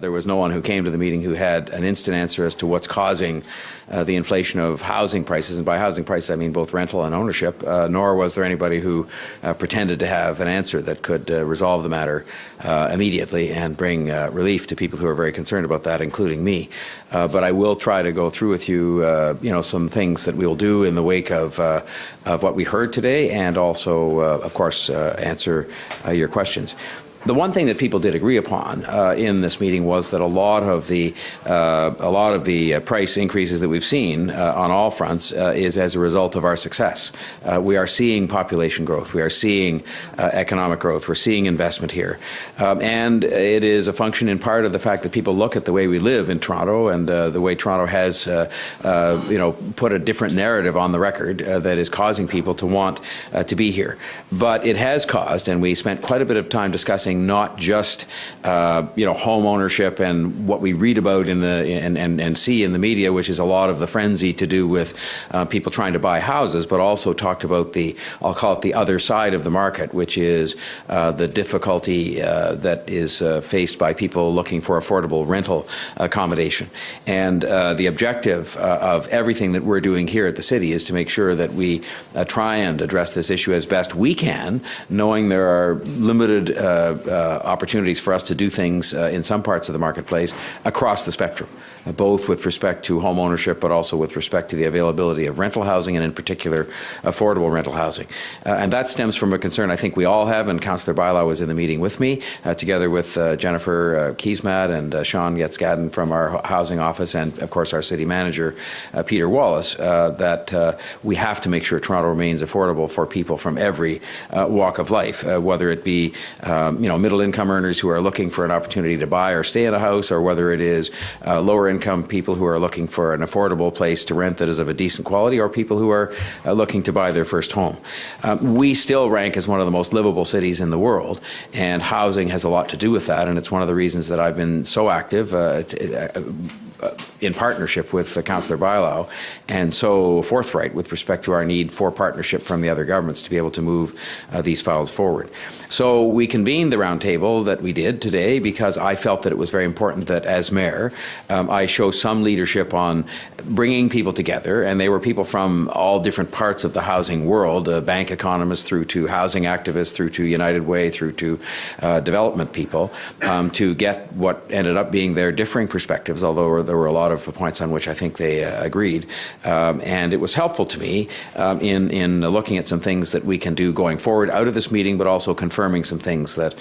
There was no one who came to the meeting who had an instant answer as to what's causing the inflation of housing prices, and by housing prices I mean both rental and ownership, nor was there anybody who pretended to have an answer that could resolve the matter immediately and bring relief to people who are very concerned about that, including me. But I will try to go through with you, some things that we'll do in the wake of what we heard today, and also, of course, answer your questions. The one thing that people did agree upon in this meeting was that a lot of the price increases that we've seen on all fronts is as a result of our success. We are seeing population growth. We are seeing economic growth. We're seeing investment here, and it is a function in part of the fact that people look at the way we live in Toronto and the way Toronto has, put a different narrative on the record that is causing people to want to be here. But it has caused, and we spent quite a bit of time discussing not just home ownership and what we read about in the and see in the media, which is a lot of the frenzy to do with people trying to buy houses, but also talked about I'll call it the other side of the market, which is the difficulty that is faced by people looking for affordable rental accommodation. And the objective of everything that we're doing here at the city is to make sure that we try and address this issue as best we can, knowing there are limited opportunities for us to do things in some parts of the marketplace across the spectrum, both with respect to home ownership, but also with respect to the availability of rental housing, and in particular, affordable rental housing. And that stems from a concern I think we all have, and Councillor Bailão was in the meeting with me, together with Jennifer Keesmaat and Sean Getzgaden from our housing office, and of course our city manager, Peter Wallace, that we have to make sure Toronto remains affordable for people from every walk of life, whether it be middle-income earners who are looking for an opportunity to buy or stay in a house, or whether it is lower-income people who are looking for an affordable place to rent that is of a decent quality, or people who are looking to buy their first home. We still rank as one of the most livable cities in the world, and housing has a lot to do with that, and it's one of the reasons that I've been so active in partnership with Councillor Bailão, and so forthright with respect to our need for partnership from the other governments to be able to move these files forward. So we convened the roundtable that we did today because I felt that it was very important that as mayor I show some leadership on bringing people together, and they were people from all different parts of the housing world, bank economists through to housing activists, through to United Way, through to development people, to get what ended up being their differing perspectives, although there were a lot of points on which I think they agreed. And it was helpful to me in looking at some things that we can do going forward out of this meeting, but also confirming some things that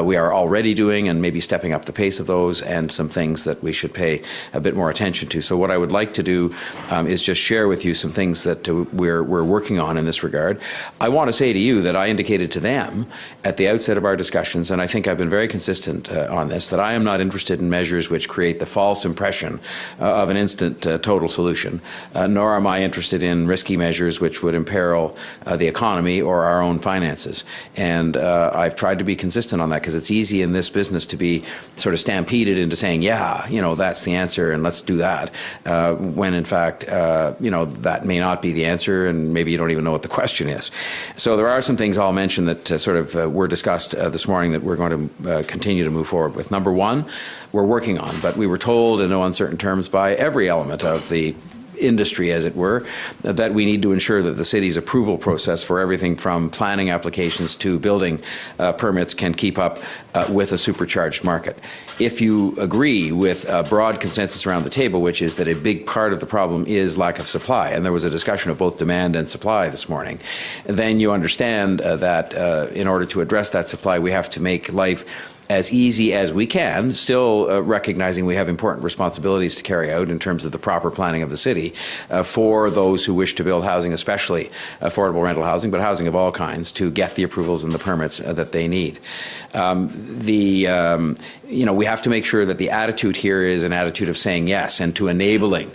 we are already doing and maybe stepping up the pace of those, and some things that we should pay a bit more attention to. So what I would like to do is just share with you some things that we're working on in this regard. I want to say to you that I indicated to them at the outset of our discussions, and I think I've been very consistent on this, that I am not interested in measures which create the false impression of an instant total solution, nor am I interested in risky measures which would imperil the economy or our own finances. And I've tried to be consistent on that, because it's easy in this business to be sort of stampeded into saying, yeah, that's the answer and let's do that, when in fact, that may not be the answer, and maybe you don't even know what the question is. So there are some things I'll mention that were discussed this morning that we're going to continue to move forward with. Number one, we're working on, but we were told in no uncertain terms by every element of the industry, as it were, that we need to ensure that the city's approval process for everything from planning applications to building permits can keep up with a supercharged market. If you agree with a broad consensus around the table, which is that a big part of the problem is lack of supply, and there was a discussion of both demand and supply this morning, then you understand that in order to address that supply, we have to make life as easy as we can, still recognizing we have important responsibilities to carry out in terms of the proper planning of the city for those who wish to build housing, especially affordable rental housing, but housing of all kinds, to get the approvals and the permits that they need. We have to make sure that the attitude here is an attitude of saying yes and to enabling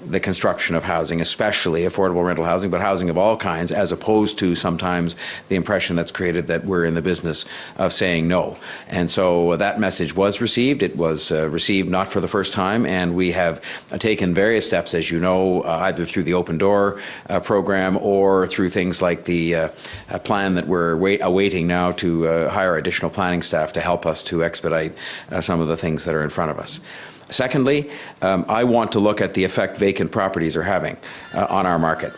the construction of housing, especially affordable rental housing, but housing of all kinds, as opposed to sometimes the impression that's created that we're in the business of saying no. And so that message was received. It was received not for the first time, and we have taken various steps, as you know, either through the Open Door program or through things like the plan that we're awaiting now to hire additional planning staff to help us to expedite some of the things that are in front of us. Secondly, I want to look at the effect vacant properties are having on our market.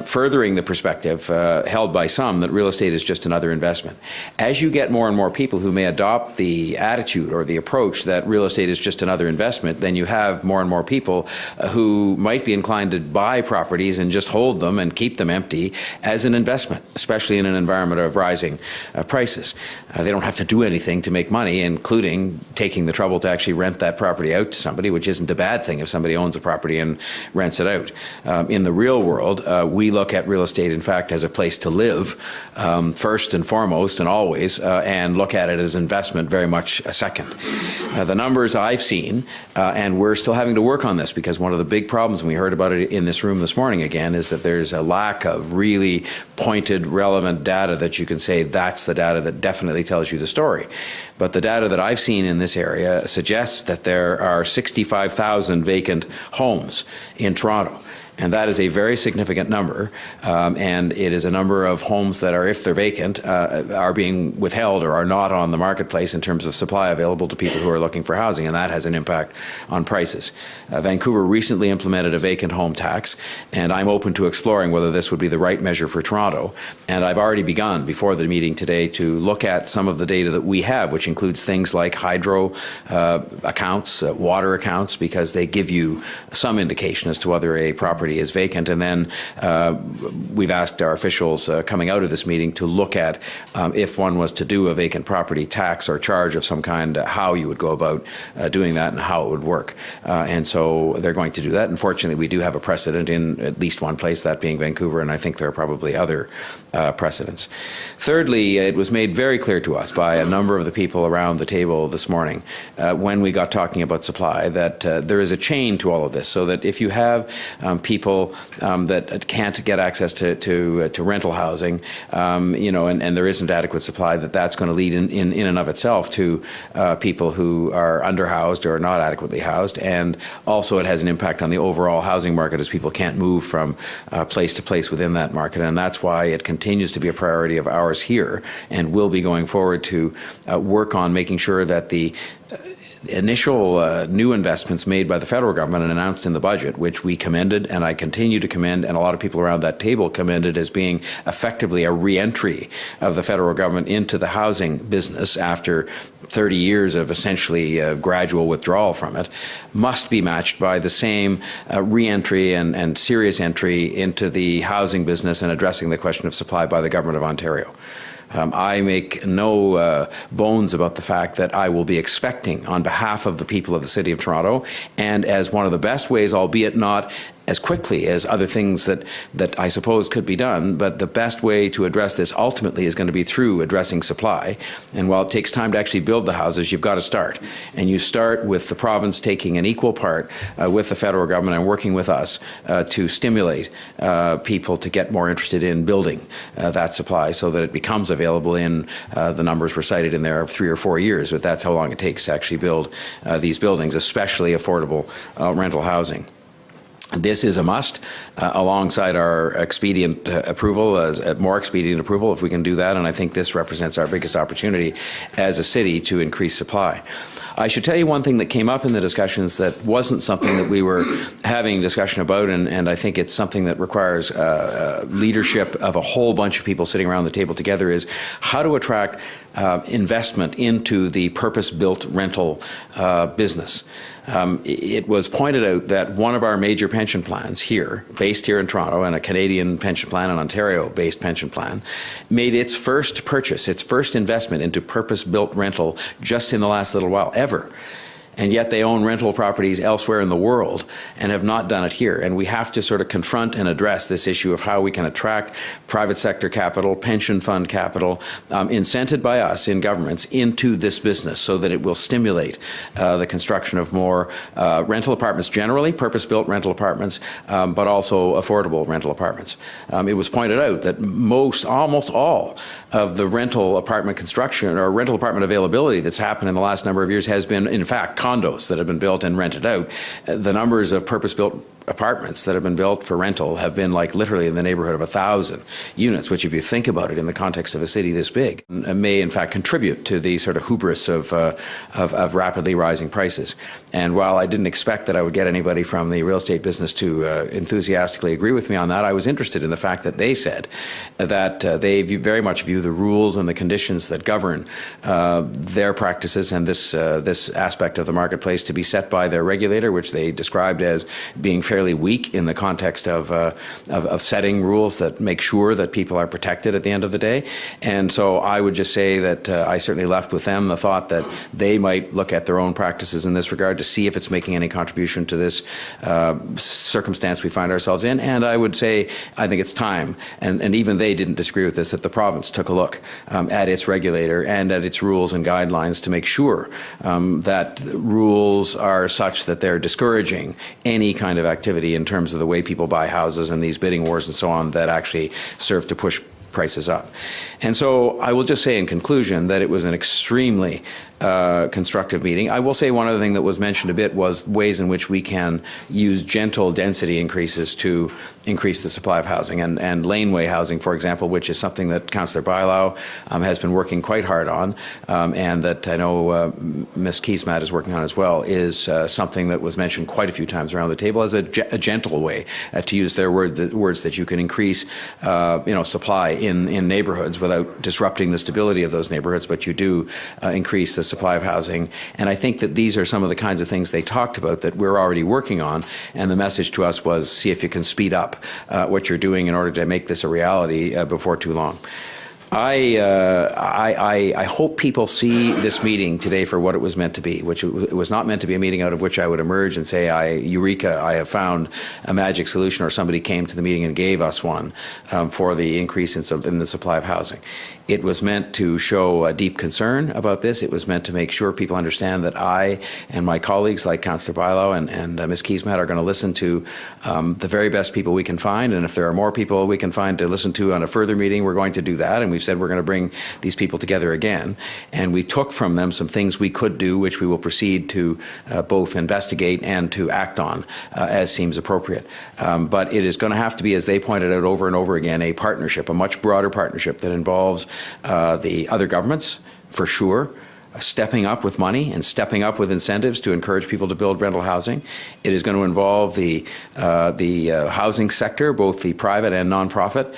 Furthering the perspective held by some that real estate is just another investment. As you get more and more people who may adopt the attitude or the approach that real estate is just another investment, then you have more and more people who might be inclined to buy properties and just hold them and keep them empty as an investment, especially in an environment of rising prices. They don't have to do anything to make money, including taking the trouble to actually rent that property out to somebody, which isn't a bad thing if somebody owns a property and rents it out. In the real world, we look at real estate, in fact, as a place to live, first and foremost and always, and look at it as investment very much a second. The numbers I've seen, and we're still having to work on this, because one of the big problems, and we heard about it in this room this morning again, is that there's a lack of really pointed, relevant data that you can say that's the data that definitely tells you the story. But the data that I've seen in this area suggests that there are 65,000 vacant homes in Toronto. And that is a very significant number, and it is a number of homes that are, if they're vacant, are being withheld or are not on the marketplace in terms of supply available to people who are looking for housing, and that has an impact on prices. Vancouver recently implemented a vacant home tax, and I'm open to exploring whether this would be the right measure for Toronto. And I've already begun, before the meeting today, to look at some of the data that we have, which includes things like hydro accounts, water accounts, because they give you some indication as to whether a property is vacant. And then we've asked our officials coming out of this meeting to look at if one was to do a vacant property tax or charge of some kind, how you would go about doing that and how it would work. And so they're going to do that. Unfortunately, we do have a precedent in at least one place, that being Vancouver, and I think there are probably other precedents. Thirdly, it was made very clear to us by a number of the people around the table this morning when we got talking about supply that there is a chain to all of this, so that if you have people that can't get access to rental housing, you know, and there isn't adequate supply, that's going to lead in and of itself to people who are underhoused or not adequately housed, and also it has an impact on the overall housing market as people can't move from place to place within that market, and that's why it continues to be a priority of ours here, and will be going forward to work on making sure that the initial new investments made by the federal government and announced in the budget, which we commended and I continue to commend, and a lot of people around that table commended as being effectively a re-entry of the federal government into the housing business after 30 years of essentially gradual withdrawal from it, must be matched by the same re-entry and serious entry into the housing business and addressing the question of supply by the Government of Ontario. I make no bones about the fact that I will be expecting, on behalf of the people of the City of Toronto, and as one of the best ways, albeit not as quickly as other things that I suppose could be done, but the best way to address this ultimately is going to be through addressing supply. And while it takes time to actually build the houses, you've got to start. And you start with the province taking an equal part with the federal government and working with us to stimulate people to get more interested in building that supply so that it becomes available in the numbers were cited in there of 3 or 4 years, but that's how long it takes to actually build these buildings, especially affordable rental housing. This is a must, alongside our expedient approval, as more expedient approval if we can do that, and I think this represents our biggest opportunity as a city to increase supply. I should tell you one thing that came up in the discussions that wasn't something that we were having discussion about, and I think it's something that requires leadership of a whole bunch of people sitting around the table together, is how to attract investment into the purpose-built rental business. It was pointed out that one of our major pension plans here, based here in Toronto, and a Canadian pension plan, an Ontario-based pension plan, made its first purchase, its first investment into purpose-built rental just in the last little while, ever. and yet they own rental properties elsewhere in the world and have not done it here. And we have to sort of confront and address this issue of how we can attract private sector capital, pension fund capital, incented by us in governments into this business so that it will stimulate the construction of more rental apartments generally, purpose-built rental apartments, but also affordable rental apartments. It was pointed out that almost all of the rental apartment construction or rental apartment availability that's happened in the last number of years has been, in fact, condos that have been built and rented out. The numbers of purpose-built apartments that have been built for rental have been like literally in the neighborhood of 1,000 units, which if you think about it in the context of a city this big, may in fact contribute to the sort of hubris of rapidly rising prices. And while I didn't expect that I would get anybody from the real estate business to enthusiastically agree with me on that, I was interested in the fact that they said that they very much view the rules and the conditions that govern their practices and this aspect of the marketplace to be set by their regulator, which they described as being fairly weak in the context of setting rules that make sure that people are protected at the end of the day. And so I would just say that I certainly left with them the thought that they might look at their own practices in this regard to see if it's making any contribution to this circumstance we find ourselves in. And I would say I think it's time, and even they didn't disagree with this, that the province took a look at its regulator and at its rules and guidelines to make sure that rules are such that they're discouraging any kind of activity in terms of the way people buy houses and these bidding wars and so on that actually serve to push prices up. And so I will just say in conclusion that it was an extremely constructive meeting. I will say one other thing that was mentioned a bit was ways in which we can use gentle density increases to increase the supply of housing. And laneway housing, for example, which is something that Councillor Bailau has been working quite hard on, and that I know Ms. Keesmaat is working on as well, is something that was mentioned quite a few times around the table as a gentle way to use their words that you can increase supply in neighborhoods without disrupting the stability of those neighborhoods, but you do increase the supply of housing. And I think that these are some of the kinds of things they talked about that we're already working on. And the message to us was, see if you can speed up what you're doing in order to make this a reality before too long. I hope people see this meeting today for what it was meant to be, which it was not meant to be a meeting out of which I would emerge and say, Eureka, I have found a magic solution, or somebody came to the meeting and gave us one for the increase in the supply of housing. It was meant to show a deep concern about this. It was meant to make sure people understand that I and my colleagues like Councillor Bailau and Ms. Keesmaat are going to listen to the very best people we can find. And if there are more people we can find to listen to on a further meeting, we're going to do that. And we've said we're going to bring these people together again. And we took from them some things we could do, which we will proceed to both investigate and to act on as seems appropriate. But it is going to have to be, as they pointed out over and over again, a partnership, a much broader partnership that involves the other governments, for sure, stepping up with money and stepping up with incentives to encourage people to build rental housing. It is going to involve the housing sector, both the private and nonprofit,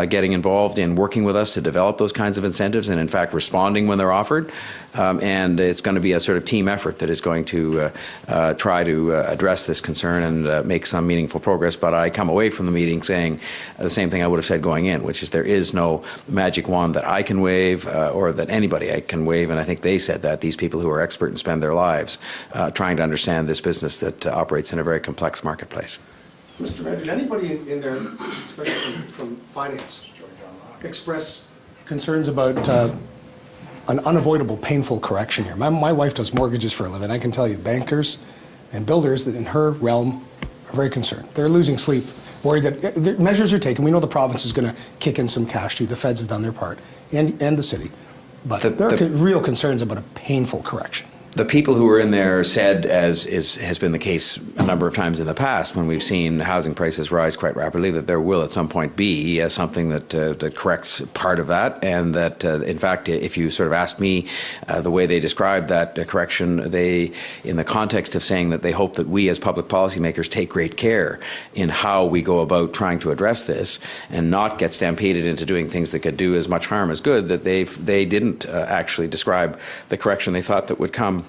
getting involved in working with us to develop those kinds of incentives and, in fact, responding when they're offered. And it's going to be a sort of team effort that is going to try to address this concern and make some meaningful progress. But I come away from the meeting saying the same thing I would have said going in, which is there is no magic wand that I can wave or that anybody can wave. And I think they said that, these people who are expert and spend their lives trying to understand this business that operates in a very complex marketplace. Mr. Mayor, did anybody in there, especially from finance, express concerns about an unavoidable, painful correction here? My wife does mortgages for a living. I can tell you bankers and builders that in her realm are very concerned. They're losing sleep, worried that measures are taken. We know the province is going to kick in some cash too. The feds have done their part, and the city. But there are real concerns about a painful correction. The people who were in there said, as has been the case a number of times in the past when we've seen housing prices rise quite rapidly, that there will at some point be something that corrects part of that, and that in fact, if you sort of ask me the way they described that correction, they, in the context of saying that they hope that we as public policymakers take great care in how we go about trying to address this and not get stampeded into doing things that could do as much harm as good, that they didn't actually describe the correction they thought that would come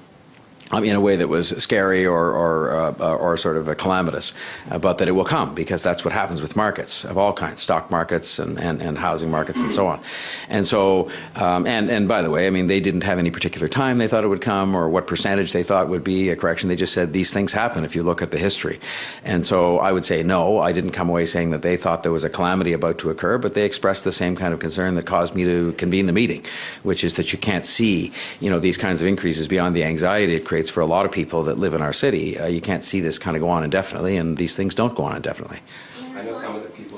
in a way that was scary or sort of calamitous, but that it will come, because that's what happens with markets of all kinds, stock markets and housing markets and so on. And so, and by the way, I mean, they didn't have any particular time they thought it would come or what percentage they thought would be a correction. They just said these things happen if you look at the history. And so I would say no, I didn't come away saying that they thought there was a calamity about to occur, but they expressed the same kind of concern that caused me to convene the meeting, which is that you can't see, these kinds of increases beyond the anxiety it creates for a lot of people that live in our city. You can't see this kind of go on indefinitely, and these things don't go on indefinitely. I know some of the people